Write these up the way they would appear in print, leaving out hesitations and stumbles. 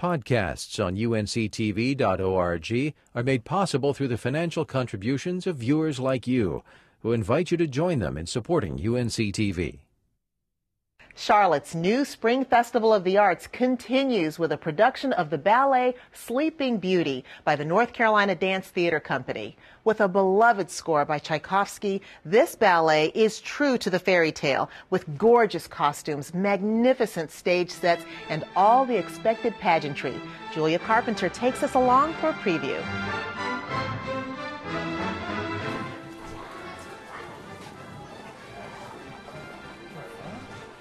podcasts on unctv.org are made possible through the financial contributions of viewers like you, who invite you to join them in supporting UNCTV. Charlotte's new Spring Festival of the Arts continues with a production of the ballet Sleeping Beauty by the North Carolina Dance Theater Company. With a beloved score by Tchaikovsky, this ballet is true to the fairy tale, with gorgeous costumes, magnificent stage sets, and all the expected pageantry. Julia Carpenter takes us along for a preview.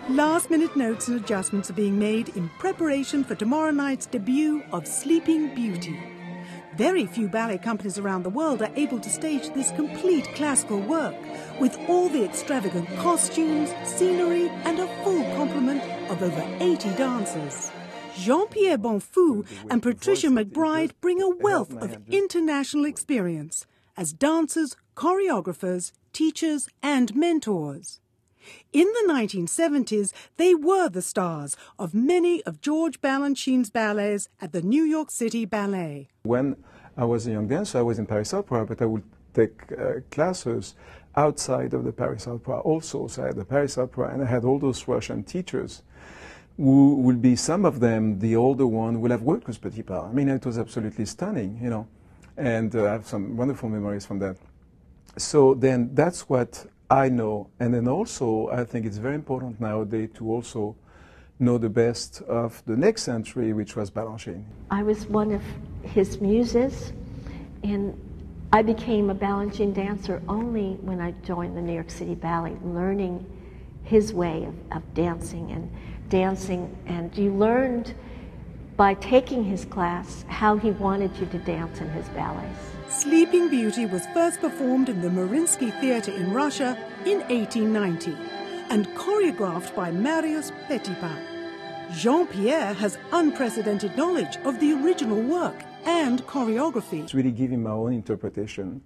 Last-minute notes and adjustments are being made in preparation for tomorrow night's debut of Sleeping Beauty. Very few ballet companies around the world are able to stage this complete classical work, with all the extravagant costumes, scenery, and a full complement of over 80 dancers. Jean-Pierre Bonfou and Patricia McBride bring a wealth of international experience as dancers, choreographers, teachers, and mentors. In the 1970s, they were the stars of many of George Balanchine's ballets at the New York City Ballet. When I was a young dancer, I was in Paris Opera, but I would take classes outside of the Paris Opera also. So I had the Paris Opera, and I had all those Russian teachers who will be, some of them, the older one, will have worked with Petipa. I mean, it was absolutely stunning, you know, and I have some wonderful memories from that. So then that's what I know, and then also I think it's very important nowadays to also know the best of the next century, which was Balanchine. I was one of his muses, and I became a Balanchine dancer only when I joined the New York City Ballet, learning his way of dancing, and you learned by taking his class how he wanted you to dance in his ballets. Sleeping Beauty was first performed in the Mariinsky Theatre in Russia in 1890 and choreographed by Marius Petipa. Jean-Pierre has unprecedented knowledge of the original work and choreography. It's really giving my own interpretation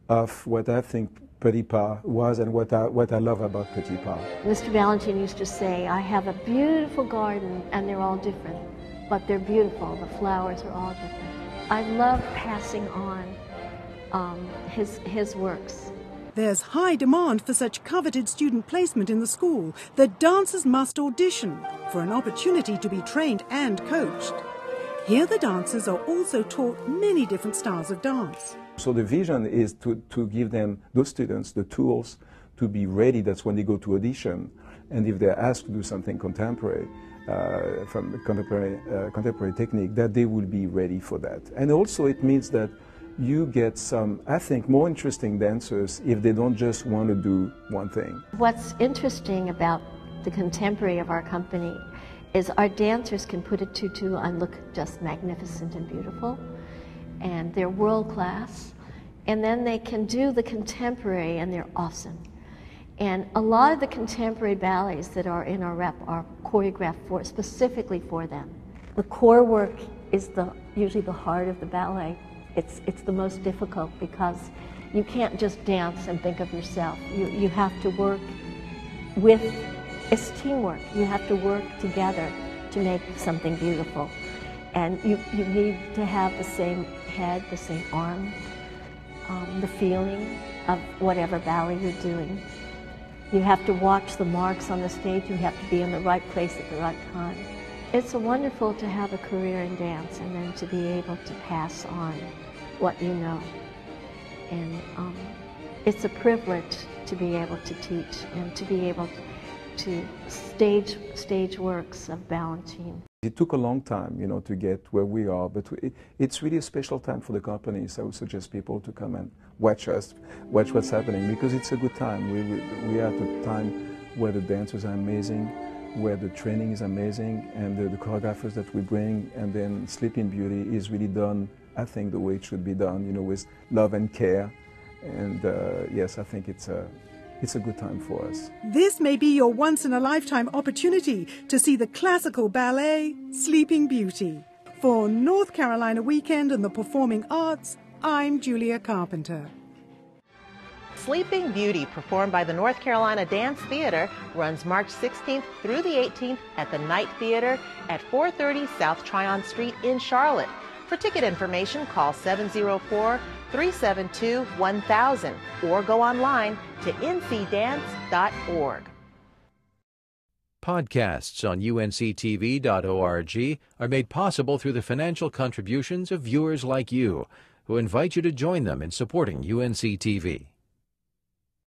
of what I think Petipa was and what I love about Petipa. Mr. Balanchine used to say, I have a beautiful garden and they're all different, but they're beautiful. The flowers are all different. I love passing on his works. There's high demand for such coveted student placement in the school that dancers must audition for an opportunity to be trained and coached. Here the dancers are also taught many different styles of dance. So the vision is to give them, those students, the tools to be ready. That's when they go to audition, and if they're asked to do something contemporary, from contemporary technique, that they will be ready for that. And also it means that you get some, I think, more interesting dancers if they don't just want to do one thing. What's interesting about the contemporary of our company is our dancers can put a tutu on, look just magnificent and beautiful, and they're world class, and then they can do the contemporary and they're awesome. And a lot of the contemporary ballets that are in our rep are choreographed specifically for them. The core work is usually the heart of the ballet. It's the most difficult because you can't just dance and think of yourself. You have to work with, it's teamwork. You have to work together to make something beautiful. And you need to have the same head, the same arm, the feeling of whatever ballet you're doing. You have to watch the marks on the stage. You have to be in the right place at the right time. It's wonderful to have a career in dance and then to be able to pass on what you know. And it's a privilege to be able to teach and to be able to stage works of Balanchine. It took a long time, you know, to get where we are, but it's really a special time for the companies. I would suggest people to come and watch what's happening, because it's a good time. We are at a time where the dancers are amazing, where the training is amazing, and the choreographers that we bring, and then Sleeping Beauty is really done, I think, the way it should be done, you know, with love and care. And yes, I think it's a good time for us. This may be your once-in-a-lifetime opportunity to see the classical ballet Sleeping Beauty. For North Carolina Weekend and the Performing Arts, I'm Julia Carpenter. Sleeping Beauty, performed by the North Carolina Dance Theater, runs March 16th through the 18th at the Knight Theater at 430 South Tryon Street in Charlotte. For ticket information, call 704-372-1000 or go online to ncdance.org. Podcasts on unctv.org are made possible through the financial contributions of viewers like you, who invite you to join them in supporting UNC TV.